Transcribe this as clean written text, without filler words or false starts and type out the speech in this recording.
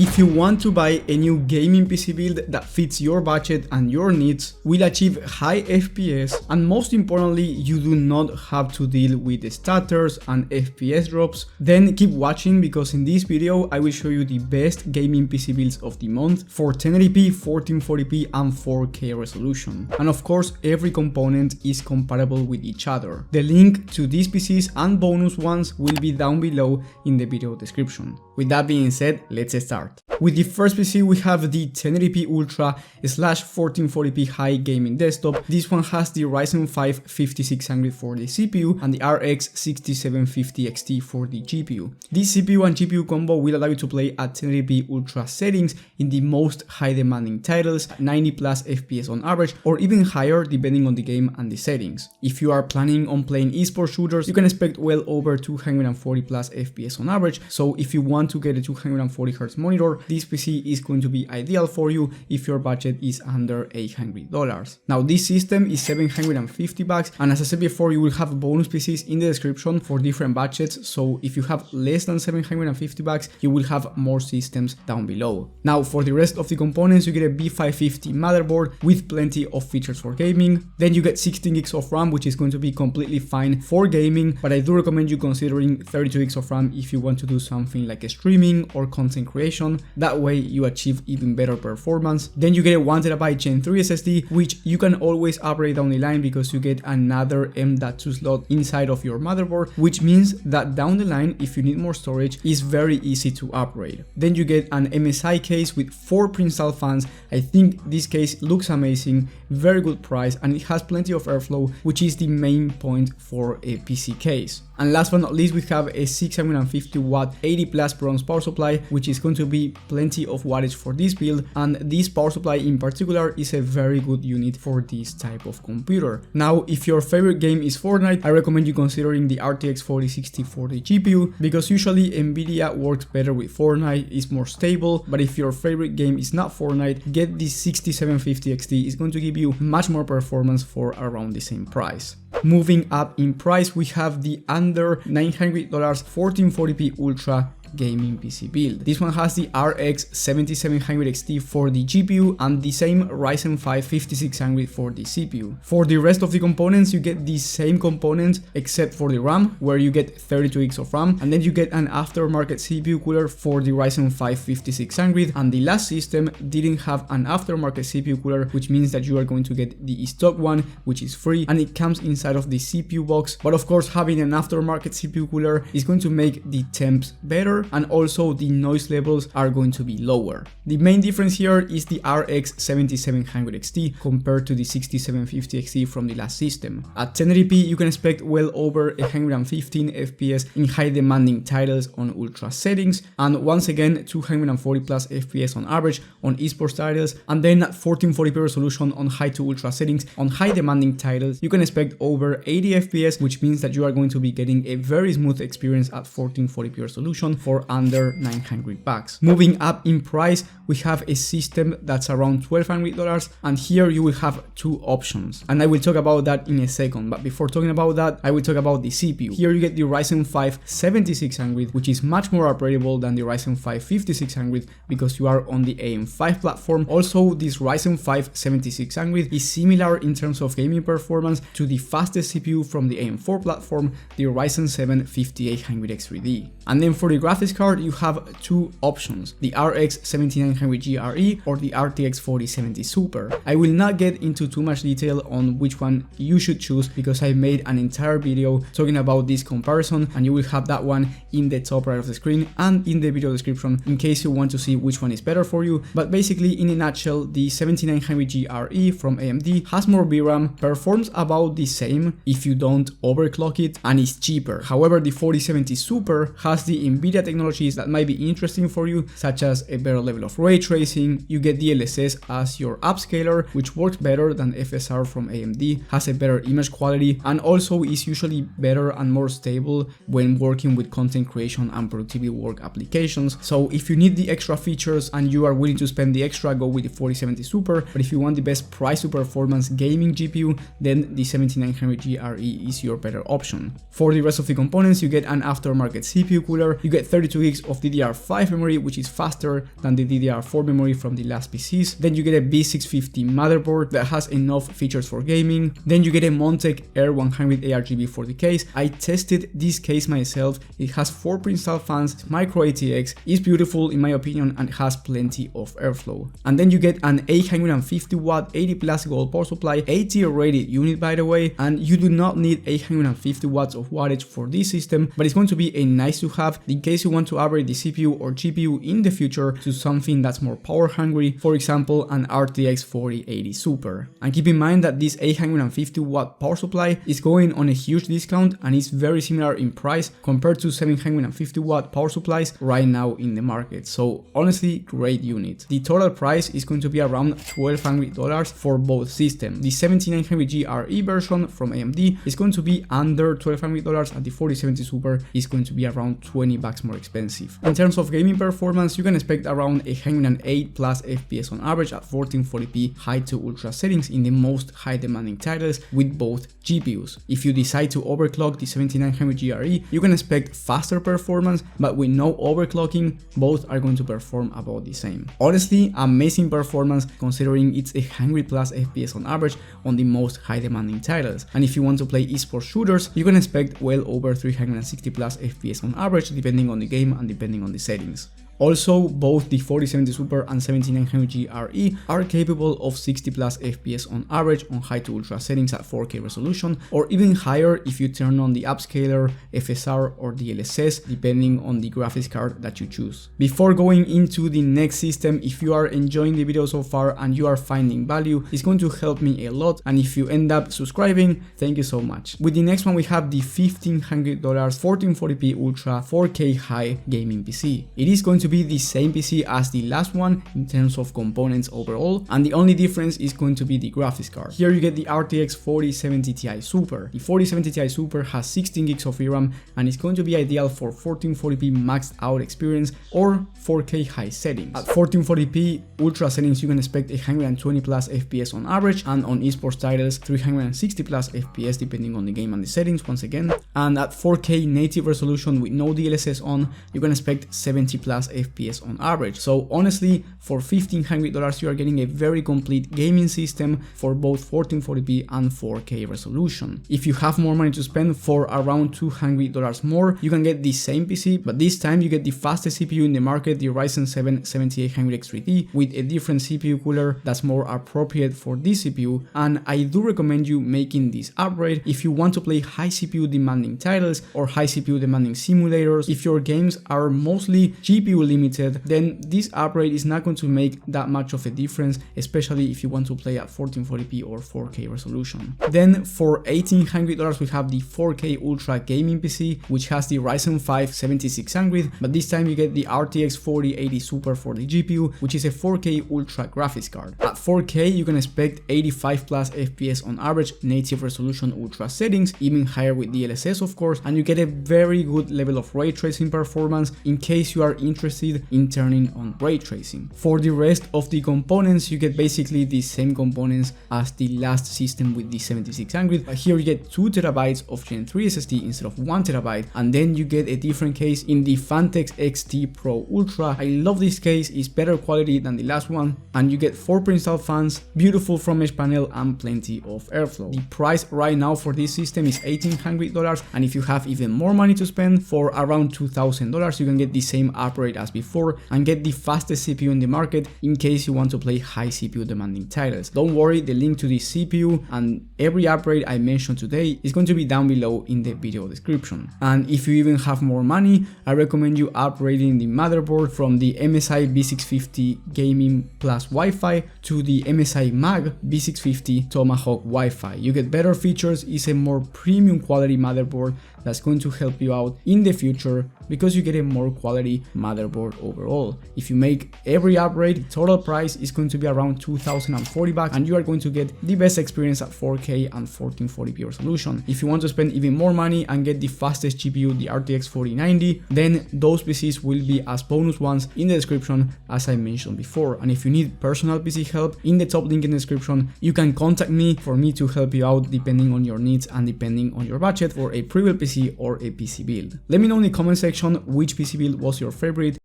If you want to buy a new gaming PC build that fits your budget and your needs, will achieve high FPS, and most importantly, you do not have to deal with the stutters and FPS drops, then keep watching, because in this video I will show you the best gaming PC builds of the month for 1080p, 1440p and 4K resolution. And of course, every component is compatible with each other. The link to these PCs and bonus ones will be down below in the video description. With that being said, let's start. With the first PC, we have the 1080p Ultra / 1440p high gaming desktop. This one has the Ryzen 5 5600 for the CPU and the RX 6750 XT for the GPU. This CPU and GPU combo will allow you to play at 1080p Ultra settings in the most high demanding titles, 90 plus FPS on average, or even higher depending on the game and the settings. If you are planning on playing esports shooters, you can expect well over 240 plus FPS on average, so if you want to get a 240Hz monitor, this PC is going to be ideal for you if your budget is under $800. Now this system is $750, and as I said before, you will have bonus PCs in the description for different budgets, so if you have less than $750, you will have more systems down below. Now for the rest of the components, you get a B550 motherboard with plenty of features for gaming. Then you get 16 gigs of RAM, which is going to be completely fine for gaming, but I do recommend you considering 32 gigs of RAM if you want to do something like a streaming or content creation. That way you achieve even better performance. Then you get a 1TB Gen 3 SSD, which you can always upgrade down the line because you get another M.2 slot inside of your motherboard, which means that down the line, if you need more storage, it's very easy to upgrade. Then you get an MSI case with 4 pre-installed fans. I think this case looks amazing, very good price, and it has plenty of airflow, which is the main point for a PC case. And last but not least, we have a 650 watt 80 plus bronze power supply, which is going to be plenty of wattage for this build, and this power supply in particular is a very good unit for this type of computer. Now, if your favorite game is Fortnite, I recommend you considering the RTX 4060 for the GPU, because usually Nvidia works better with Fortnite, it's more stable, but if your favorite game is not Fortnite, get the 6750 XT, is going to give you much more performance for around the same price. Moving up in price, we have the under $900 1440p Ultra gaming PC build. This one has the RX 7700 XT for the GPU and the same Ryzen 5 5600 for the CPU. For the rest of the components, you get the same components except for the RAM, where you get 32 gigs of RAM, and then you get an aftermarket CPU cooler for the Ryzen 5 5600, and the last system didn't have an aftermarket CPU cooler, which means that you are going to get the stock one, which is free, and it comes inside of the CPU box. But of course, having an aftermarket CPU cooler is going to make the temps better, and also the noise levels are going to be lower. The main difference here is the RX 7700 XT compared to the 6750 XT from the last system. At 1080p, you can expect well over 115 FPS in high demanding titles on ultra settings, and once again 240 plus FPS on average on esports titles, and then at 1440p resolution on high to ultra settings on high demanding titles, you can expect over 80 FPS, which means that you are going to be getting a very smooth experience at 1440p resolution for under $900. Moving up in price, we have a system that's around $1200, and here you will have two options, and I will talk about that in a second. But before talking about that, I will talk about the CPU. Here you get the Ryzen 5 7600, which is much more upgradable than the Ryzen 5 5600 because you are on the AM5 platform. Also, this Ryzen 5 7600 is similar in terms of gaming performance to the fastest CPU from the AM4 platform, the Ryzen 7 5800 X3D. And then for the graphics card, you have two options, the RX 7900 GRE or the RTX 4070 Super. I will not get into too much detail on which one you should choose because I made an entire video talking about this comparison, and you will have that one in the top right of the screen and in the video description in case you want to see which one is better for you. But basically, in a nutshell, the 7900 GRE from AMD has more VRAM, performs about the same if you don't overclock it, and is cheaper. However, the 4070 Super has the Nvidia technologies that might be interesting for you, such as a better level of ray tracing. You get DLSS as your upscaler, which works better than FSR from AMD, has a better image quality, and also is usually better and more stable when working with content creation and productivity work applications. So if you need the extra features and you are willing to spend the extra, go with the 4070 Super. But if you want the best price to performance gaming GPU, then the 7900 GRE is your better option. For the rest of the components, you get an aftermarket CPU cooler, you get 32 gigs of DDR5 memory, which is faster than the DDR4 memory from the last PCs. Then you get a B650 motherboard that has enough features for gaming. Then you get a Montech Air 100 ARGB for the case. I tested this case myself. It has 4 pre-installed fans, micro ATX, is beautiful in my opinion, and has plenty of airflow. And then you get an 850 watt 80 plus gold power supply, 80 rated unit by the way, and you do not need 850 watts of wattage for this system, but it's going to be a nice to have in case you want to upgrade the CPU or GPU in the future to something that's more power hungry, for example an RTX 4080 Super. And keep in mind that this 850 watt power supply is going on a huge discount and is very similar in price compared to 750 watt power supplies right now in the market. So honestly, great unit. The total price is going to be around $1,200 for both systems. The 7900G RE version from AMD is going to be under $1,200 and the 4070 Super is going to be around $20 more expensive. In terms of gaming performance, you can expect around 108 plus FPS on average at 1440p high to ultra settings in the most high demanding titles with both GPUs. If you decide to overclock the 7900G RE, you can expect faster performance, but with no overclocking, both are going to perform about the same. Honestly, amazing performance considering it's 100 plus FPS on average on the most high demanding titles. And if you want to play esports shooters, you can expect well over 360 plus FPS on average depending on the game and depending on the settings. Also, both the 4070 Super and 7900G RE are capable of 60 plus FPS on average on high to ultra settings at 4K resolution, or even higher if you turn on the upscaler, FSR or DLSS depending on the graphics card that you choose. Before going into the next system, if you are enjoying the video so far and you are finding value, it's going to help me a lot, and if you end up subscribing, thank you so much. With the next one we have the $1,500 1440p Ultra 4K high gaming PC. It is going to be the same PC as the last one in terms of components overall, and the only difference is going to be the graphics card. Here you get the RTX 4070 Ti Super. The 4070 Ti Super has 16 gigs of VRAM and is going to be ideal for 1440p maxed out experience or 4K high settings. At 1440p ultra settings you can expect 120 plus FPS on average, and on esports titles 360 plus FPS depending on the game and the settings once again. And at 4K native resolution with no DLSS on, you can expect 70 plus FPS on average. So honestly, for $1,500 you are getting a very complete gaming system for both 1440p and 4K resolution. If you have more money to spend, for around $200 more, you can get the same PC, but this time you get the fastest CPU in the market, the Ryzen 7 7800X3D, with a different CPU cooler that's more appropriate for this CPU. And I do recommend you making this upgrade if you want to play high CPU demanding titles or high CPU demanding simulators. If your games are mostly GPU limited, then this upgrade is not going to make that much of a difference, especially if you want to play at 1440p or 4K resolution. Then for $1,800 we have the 4K Ultra Gaming PC, which has the Ryzen 5 7600, but this time you get the RTX 4080 Super for the GPU, which is a 4K Ultra graphics card. At 4K you can expect 85 plus FPS on average, native resolution ultra settings, even higher with DLSS of course, and you get a very good level of ray tracing performance in case you are interested in turning on ray tracing. For the rest of the components, you get basically the same components as the last system with the 7600, but here you get 2TB of Gen 3 SSD instead of 1TB, and then you get a different case in the Fantex XT Pro Ultra. I love this case, it's better quality than the last one, and you get 4 pre-installed fans, beautiful front mesh panel and plenty of airflow. The price right now for this system is $1,800, and if you have even more money to spend, for around $2,000 you can get the same upgrade as before and get the fastest CPU in the market in case you want to play high CPU demanding titles. Don't worry, the link to the CPU and every upgrade I mentioned today is going to be down below in the video description. And if you even have more money, I recommend you upgrading the motherboard from the MSI B650 Gaming Plus Wi-Fi to the MSI Mag B650 Tomahawk Wi-Fi. You get better features, it's a more premium quality motherboard that's going to help you out in the future because you get a more quality motherboard overall. If you make every upgrade, the total price is going to be around $2,040 and you are going to get the best experience at 4K and 1440p resolution. If you want to spend even more money and get the fastest GPU, the RTX 4090, then those PCs will be as bonus ones in the description as I mentioned before. And if you need personal PC help, in the top link in the description, you can contact me for me to help you out depending on your needs and depending on your budget for a pre-built PC PC or a PC build. Let me know in the comment section which PC build was your favorite.